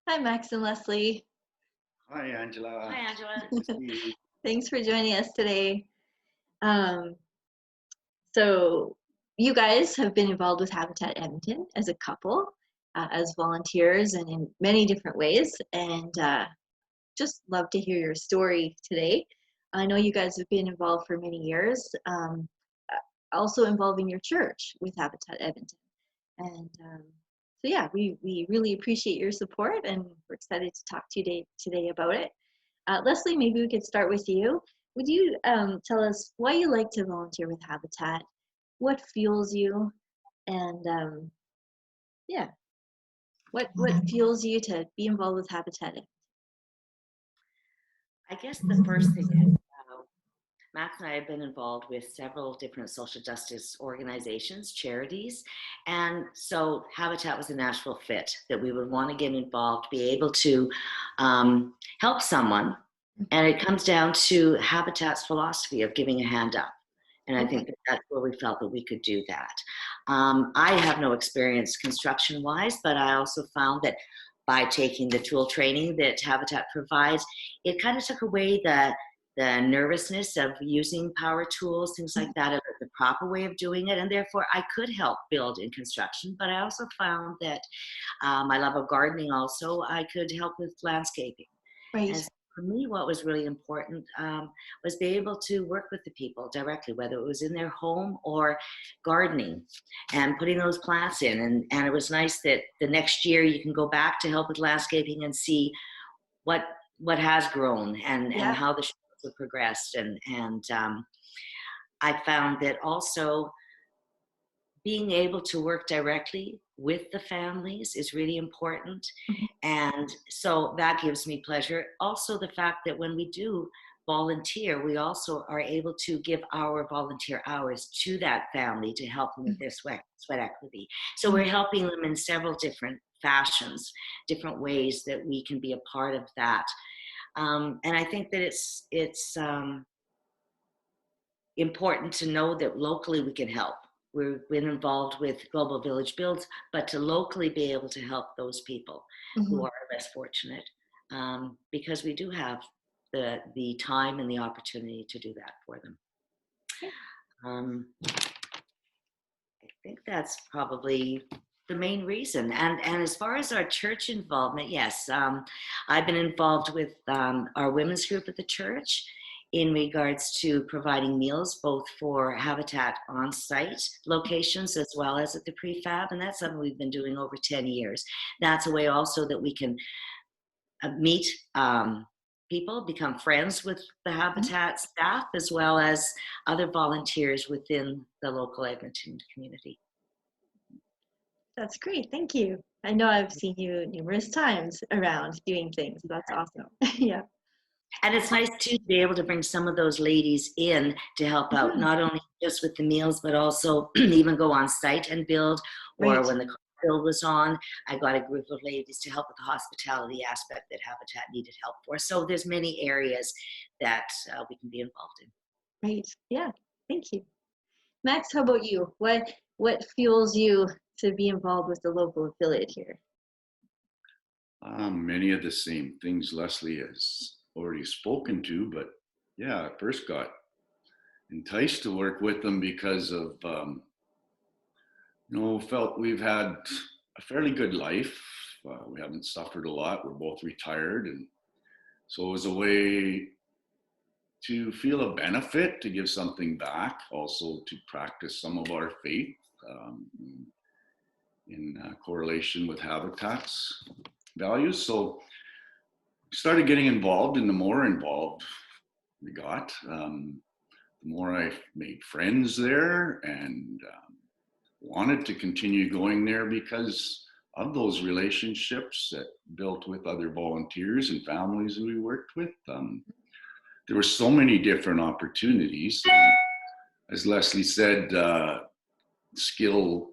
Hi, Max and Leslie. Hi, Angela. Hi, Angela. Good to see you. Thanks for joining us today. Um, so, you guys have been involved with Habitat Edmonton as a couple, as volunteers, and in many different ways. And just love to hear your story today. I know you guys have been involved for many years, also involving your church with Habitat Edmonton. And so, yeah, we really appreciate your support, and we're excited to talk to you today about it. Leslie, maybe we could start with you. Would you tell us why you like to volunteer with Habitat? What fuels you? And yeah, what fuels you to be involved with Habitat? I guess the first thing is Max and I have been involved with several different social justice organizations, charities, and so Habitat was a natural fit that we would want to get involved, be able to help someone. And it comes down to Habitat's philosophy of giving a hand up. And I think that's where we felt that we could do that. I have no experience construction-wise, but I also found that by taking the tool training that Habitat provides, it kind of took away the nervousness of using power tools, things like that, the proper way of doing it. And therefore, I could help build in construction, but I also found that my love of gardening also, I could help with landscaping. Right. And for me, what was really important was be able to work with the people directly, whether it was in their home or gardening and putting those plants in. And it was nice that the next year you can go back to help with landscaping and see what has grown and how the shrubs have progressed. And I found that also being able to work directly with the families is really important. And so that gives me pleasure. Also, the fact that when we do volunteer, we also are able to give our volunteer hours to that family to help them with their sweat equity. So we're helping them in several different fashions, different ways that we can be a part of that. And I think that it's important to know that locally we can help. We've been involved with Global Village Builds, but to locally be able to help those people who are less fortunate, because we do have the time and the opportunity to do that for them. I think that's probably the main reason. And as far as our church involvement, yes, I've been involved with our women's group at the church in regards to providing meals both for Habitat on-site locations as well as at the prefab, and that's something we've been doing over 10 years. That's a way also that we can meet people, become friends with the Habitat staff as well as other volunteers within the local Edmonton community. That's great, thank you. I know I've seen you numerous times around doing things. That's awesome. Yeah. And it's nice too to be able to bring some of those ladies in to help out, not only just with the meals, but also even go on site and build. Or when the build was on, I got a group of ladies to help with the hospitality aspect that Habitat needed help for. So there's many areas that we can be involved in. Right. Yeah. Thank you, Max. How about you? What fuels you to be involved with the local affiliate here? Many of the same things Leslie has already spoken to, but yeah, I first got enticed to work with them because of, felt we've had a fairly good life. We haven't suffered a lot. We're both retired. And so it was a way to feel a benefit, to give something back, also to practice some of our faith in correlation with Habitat's values. So started getting involved, and the more involved we got, the more I made friends there and wanted to continue going there because of those relationships that built with other volunteers and families that we worked with. There were so many different opportunities. As Leslie said, skill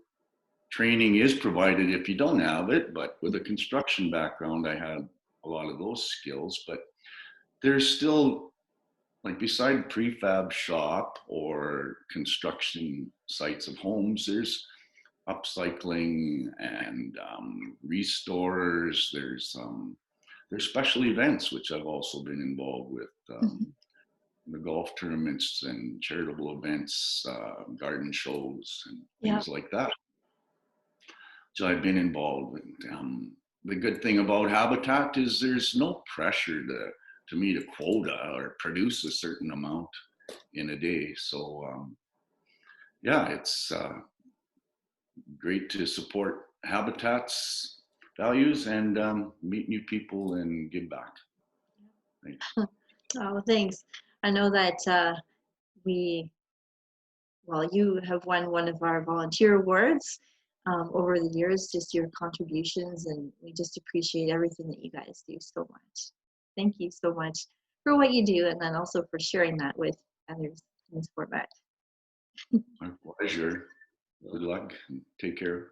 training is provided if you don't have it, but with a construction background, I had a lot of those skills. But there's still, like beside prefab shop or construction sites of homes, there's upcycling and restorers, there's special events, which I've also been involved with, the golf tournaments and charitable events, garden shows and things like that. So I've been involved with. The good thing about Habitat is there's no pressure to meet a quota or produce a certain amount in a day. So yeah, it's great to support Habitat's values and meet new people and give back. Thanks. Oh, thanks. I know that you have won one of our volunteer awards over the years, just your contributions, and we just appreciate everything that you guys do so much. Thank you so much for what you do, and then also for sharing that with others in this format. My pleasure. Good luck and take care.